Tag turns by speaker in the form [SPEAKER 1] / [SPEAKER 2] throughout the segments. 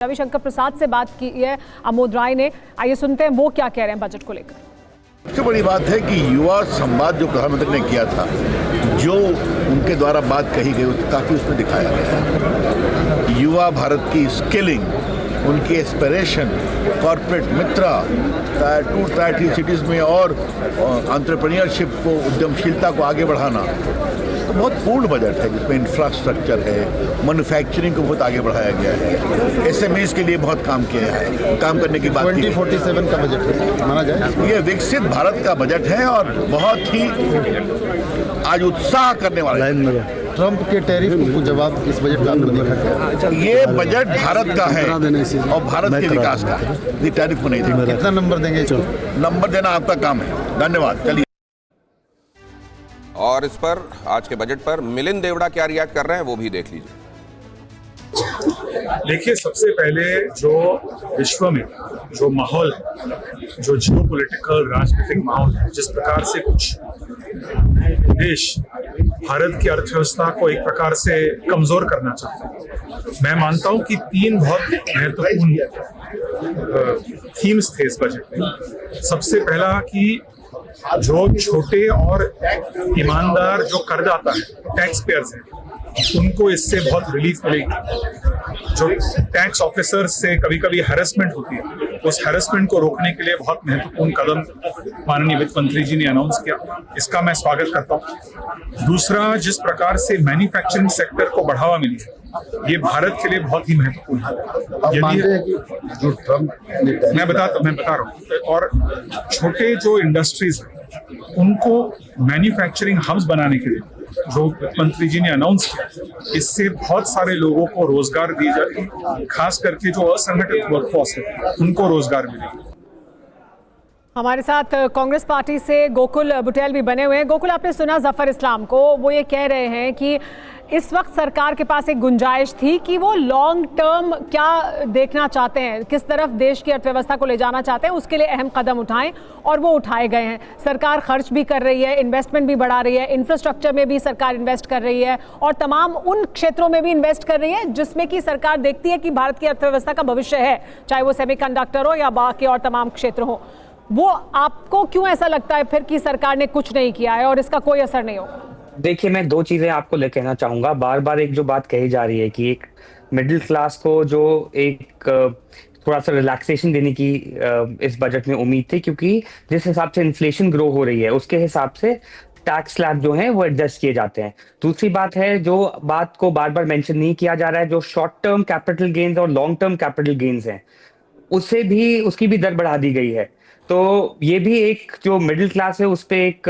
[SPEAKER 1] रविशंकर प्रसाद से बात की है आमोद राय ने। आइए सुनते हैं वो क्या कह रहे हैं बजट को लेकर।
[SPEAKER 2] सबसे बड़ी बात है कि युवा संवाद जो प्रधानमंत्री ने किया था, जो उनके द्वारा बात कही गई काफ़ी उसमें दिखाया गया। युवा भारत की स्किलिंग, उनकी एस्पिरेशन, कॉर्पोरेट मित्रा, टायर 2 टायर 3 सिटीज़ में और एंटरप्रेन्योरशिप को, उद्यमशीलता को आगे बढ़ाना, तो बहुत पूर्ण बजट है जिसमें इंफ्रास्ट्रक्चर है, मैन्युफैक्चरिंग को बहुत आगे बढ़ाया गया है, एसएमईज के लिए बहुत काम किया है, काम करने की बात
[SPEAKER 3] 2047 का बजट है माना जाए।
[SPEAKER 2] ये विकसित भारत का बजट है और बहुत ही आज उत्साह करने वाला है।
[SPEAKER 3] ट्रंप के टैरिफ को जवाब इस बजट का आपने देखा क्या?
[SPEAKER 2] ये बजट भारत का है और भारत के विकास का है, ये टैरिफ को नहीं देगा।
[SPEAKER 3] कितना नंबर देंगे?
[SPEAKER 2] नंबर देना आपका काम है। धन्यवाद। चलिए।
[SPEAKER 4] और इस पर आज के बजट पर मिलिंद देवड़ा क्या रिएक्ट कर रहे हैं वो भी देख लीजिए।
[SPEAKER 5] देखिए, सबसे पहले जो विश्व में जो माहौल है, जो जियोपॉलिटिकल राजनीतिक माहौल है, जिस प्रकार से कुछ देश भारत की अर्थव्यवस्था को एक प्रकार से कमजोर करना चाहते हैं, मैं मानता हूं कि 3 बहुत महत्वपूर्ण थीम्स थे इस बजट में। सबसे पहला कि जो छोटे और ईमानदार जो करदाता है, टैक्स पेयर्स हैं, उनको इससे बहुत रिलीफ मिलेगी। जो टैक्स ऑफिसर से कभी कभी हैरेसमेंट होती है, उस हैरेसमेंट को रोकने के लिए बहुत महत्वपूर्ण कदम माननीय वित्त मंत्री जी ने अनाउंस किया, इसका मैं स्वागत करता हूँ। दूसरा, जिस प्रकार से मैन्युफैक्चरिंग सेक्टर को बढ़ावा मिली है, ये भारत के लिए बहुत ही महत्वपूर्ण है।
[SPEAKER 3] जो ट्रंप
[SPEAKER 5] मैं बता रहा हूँ, और छोटे जो इंडस्ट्रीज हैं उनको मैन्युफैक्चरिंग हब्स बनाने के लिए जो वित्त मंत्री जी ने अनाउंस किया, इससे बहुत सारे लोगों को रोजगार दी जाएगी, खास करके जो असंगठित वर्कफोर्स है उनको रोजगार मिलेगा।
[SPEAKER 1] हमारे साथ कांग्रेस पार्टी से गोकुल बुटेल भी बने हुए हैं। गोकुल, आपने सुना जफर इस्लाम को, वो ये कह रहे हैं कि इस वक्त सरकार के पास एक गुंजाइश थी कि वो लॉन्ग टर्म क्या देखना चाहते हैं, किस तरफ देश की अर्थव्यवस्था को ले जाना चाहते हैं, उसके लिए अहम कदम उठाएं और वो उठाए गए हैं। सरकार खर्च भी कर रही है, इन्वेस्टमेंट भी बढ़ा रही है, इंफ्रास्ट्रक्चर में भी सरकार इन्वेस्ट कर रही है और तमाम उन क्षेत्रों में भी इन्वेस्ट कर रही है जिसमें कि सरकार देखती है कि भारत की अर्थव्यवस्था का भविष्य है, चाहे वो सेमीकंडक्टर हो या बाकी और तमाम क्षेत्र हो। वो आपको क्यों ऐसा लगता है फिर कि सरकार ने कुछ नहीं किया है और इसका कोई असर नहीं होगा?
[SPEAKER 6] देखिए, मैं 2 चीजें आपको कहना चाहूंगा। बार बार एक जो बात कही जा रही है कि एक मिडिल क्लास को जो एक थोड़ा सा रिलैक्सेशन देने की इस बजट में उम्मीद थी, क्योंकि जिस हिसाब से इन्फ्लेशन ग्रो हो रही है उसके हिसाब से टैक्स स्लैब जो है वो एडजस्ट किए जाते हैं। दूसरी बात है, जो बात को बार बार मेंशन नहीं किया जा रहा है, जो शॉर्ट टर्म कैपिटल गेन्स और लॉन्ग टर्म कैपिटल गेन्स हैं, उसकी भी दर बढ़ा दी गई है। तो ये भी एक जो मिडिल क्लास है उस पे एक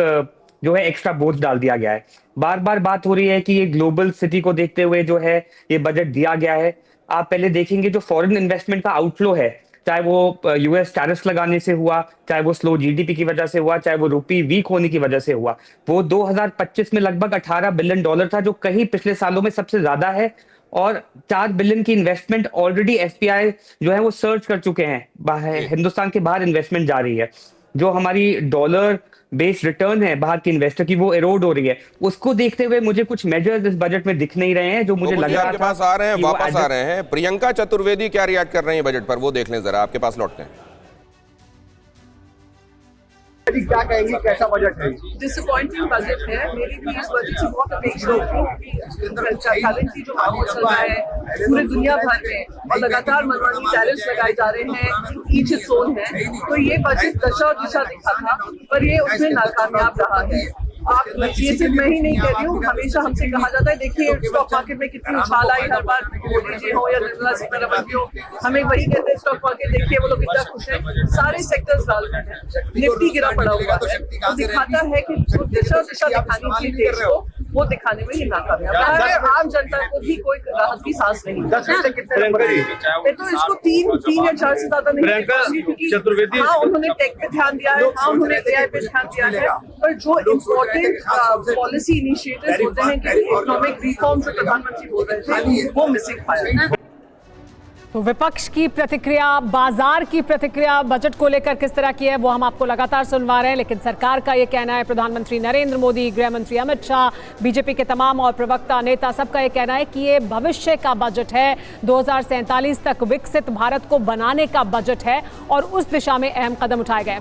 [SPEAKER 6] जो है एक्स्ट्रा बोझ डाल दिया गया है। बार बार बात हो रही है कि ये ग्लोबल सिटी को देखते हुए जो है ये बजट दिया गया है। आप पहले देखेंगे जो फॉरेन इन्वेस्टमेंट का आउटफ्लो है, चाहे वो यूएस टैरिफ्स लगाने से हुआ, चाहे वो स्लो जीडीपी की वजह से हुआ, चाहे वो रुपी वीक होने की वजह से हुआ, वो 2025 में लगभग $18 बिलियन था, जो कहीं पिछले सालों में सबसे ज्यादा है। और 4 बिलियन की इन्वेस्टमेंट ऑलरेडी एफपीआई जो है वो सर्च कर चुके हैं, हिंदुस्तान के बाहर इन्वेस्टमेंट जा रही है। जो हमारी डॉलर बेस्ड रिटर्न है बाहर के इन्वेस्टर की, वो एरोड हो रही है। उसको देखते हुए मुझे कुछ मेजर्स इस बजट में दिख नहीं रहे हैं जो मुझे लग रहा था।
[SPEAKER 4] आपके पास आ रहे हैं, वापस आ रहे हैं। प्रियंका चतुर्वेदी क्या रिएक्ट कर रही है बजट पर, वो देख लें जरा। आपके पास लौटते हैं।
[SPEAKER 7] क्या कहेंगी, कैसा बजट है?
[SPEAKER 8] डिसअपॉइंटिंग बजट है। मेरी भी इस बजट से बहुत अपेक्षा थी। टैलेंट की जो माहौल चल रहा है पूरे दुनिया भर में और लगातार मनमानी टैरिफ्स लगाए जा रहे हैं, ईच इट्स ओन है, तो ये बजट दशा और दिशा दिखा था, पर ये उसमें नाकामयाब रहा है। आप ये सिर्फ मैं ही नहीं कह रही हूँ, हमेशा हमसे कहा जाता है, देखिए स्टॉक मार्केट में कितनी उछाल आई हर बार, मोदी जी हो या निर्मला सीतारमण जी हो, हमें वही कहते हैं स्टॉक मार्केट देखिए वो लोग कितना खुश है, सारे सेक्टर्स डाल रहे हैं, निफ्टी गिरा पड़ा हुआ है, तो दिखाता है कि जो दिशा दिखानी चाहिए देश को वो दिखाने में ये नाकामयाब है। आम जनता को भी कोई राहत की सांस नहीं। तो इसको 3 या 4 से ज्यादा नहीं, चतुर्वेदी हाँ उन्होंने टेक पे ध्यान दिया है, हाँ उन्होंने एआई पे ध्यान दिया है, पर जो इम्पोर्टेंट पॉलिसी इनिशिएटिव्स होते हैं कि इकोनॉमिक रिफॉर्म जो प्रधानमंत्री बोल रहे थे वो मिसिंग पाया।
[SPEAKER 1] तो विपक्ष की प्रतिक्रिया, बाजार की प्रतिक्रिया बजट को लेकर किस तरह की है वो हम आपको लगातार सुनवा रहे हैं, लेकिन सरकार का ये कहना है, प्रधानमंत्री नरेंद्र मोदी, गृह मंत्री अमित शाह, बीजेपी के तमाम और प्रवक्ता नेता, सबका ये कहना है कि ये भविष्य का बजट है, 2047 तक विकसित भारत को बनाने का बजट है और उस दिशा में अहम कदम उठाए गए।